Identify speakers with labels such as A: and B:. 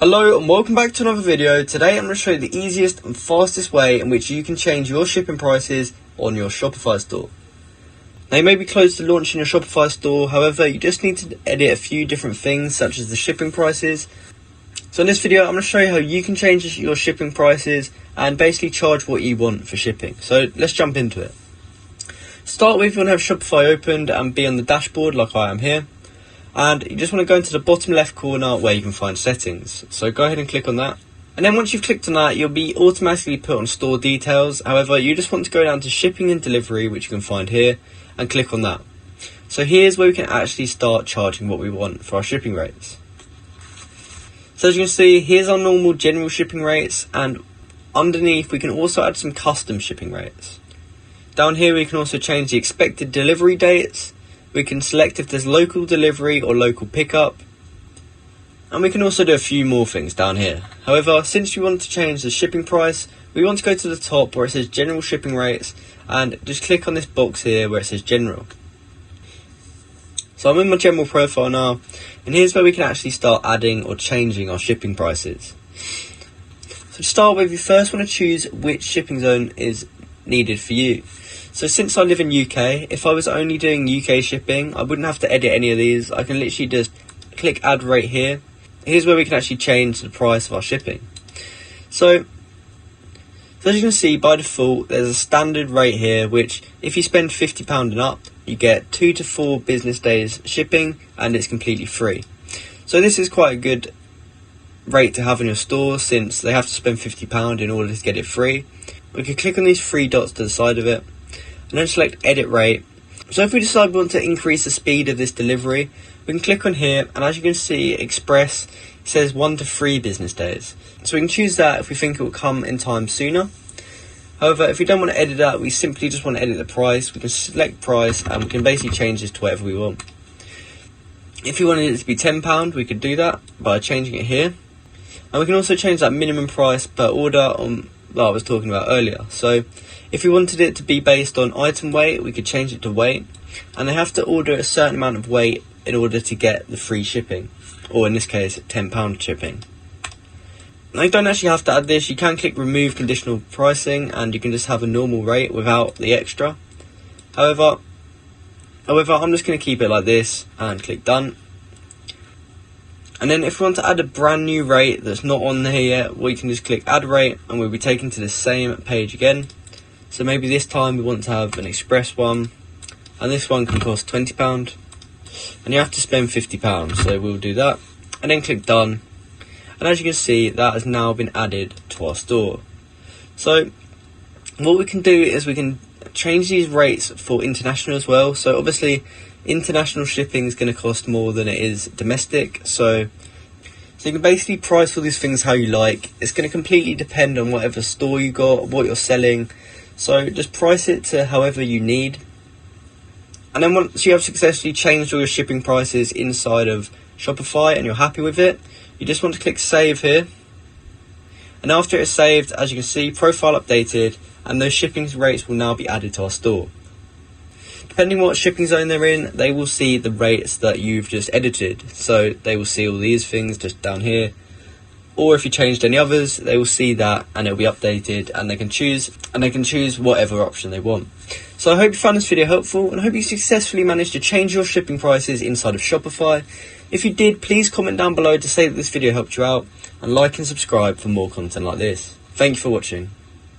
A: Hello and welcome back to another video. Today I'm going to show you the easiest and fastest way in which you can change your shipping prices on your Shopify store. Now you may be close to launching your Shopify store, however you just need to edit a few different things such as the shipping prices. So in this video I'm going to show you how you can change your shipping prices and basically charge what you want for shipping. So let's jump into it. Start with, you want to have Shopify opened and be on the dashboard like I am here. And you just want to go into the bottom left corner where you can find settings. So go ahead and click on that. And then once you've clicked on that, you'll be automatically put on store details. However, you just want to go down to shipping and delivery, which you can find here, and click on that. So here's where we can actually start charging what we want for our shipping rates. So as you can see, here's our normal general shipping rates, and underneath we can also add some custom shipping rates. Down here we can also change the expected delivery dates. We can select if there's local delivery or local pickup. And we can also do a few more things down here. However, since we want to change the shipping price, we want to go to the top where it says general shipping rates and just click on this box here where it says general. So I'm in my general profile now, and here's where we can actually start adding or changing our shipping prices. So to start with, you first want to choose which shipping zone is needed for you. So since I live in UK, if I was only doing UK shipping, I wouldn't have to edit any of these. I can literally just click add rate here. Here's where we can actually change the price of our shipping. So as you can see, by default, there's a standard rate here, which if you spend £50 and up, you get 2 to 4 business days shipping and it's completely free. So this is quite a good rate to have in your store since they have to spend £50 in order to get it free. We can click on these 3 dots to the side of it and then select edit rate. So if we decide we want to increase the speed of this delivery, we can click on here, and as you can see, express says 1 to 3 business days. So we can choose that if we think it will come in time sooner. However, if we don't want to edit that, we simply just want to edit the price. We can select price and we can basically change this to whatever we want. If we wanted it to be £10, we could do that by changing it here. And we can also change that minimum price per order on that I was talking about earlier. So if we wanted it to be based on item weight, we could change it to weight, and they have to order a certain amount of weight in order to get the free shipping, or in this case £10 shipping. Now you don't actually have to add this. You can click remove conditional pricing and you can just have a normal rate without the extra. However I'm just going to keep it like this and click done. And then if we want to add a brand new rate that's not on here yet, we can just click add rate and we'll be taken to the same page again. So maybe this time we want to have an express one, and this one can cost £20 and you have to spend £50, so we'll do that and then click done. And as you can see, that has now been added to our store. So what we can do is we can change these rates for international as well. So obviously international shipping is going to cost more than it is domestic, so you can basically price all these things how you like. It's going to completely depend on whatever store you got, what you're selling. So just price it to however you need. And then once you have successfully changed all your shipping prices inside of Shopify and you're happy with it, you just want to click save here. And after it's saved, as you can see, profile updated, and those shipping rates will now be added to our store. Depending on what shipping zone they're in, they will see the rates that you've just edited. So they will see all these things just down here. Or if you changed any others, they will see that and it'll be updated, and they can choose whatever option they want. So I hope you found this video helpful, and I hope you successfully managed to change your shipping prices inside of Shopify. If you did, please comment down below to say that this video helped you out, and like and subscribe for more content like this. Thank you for watching.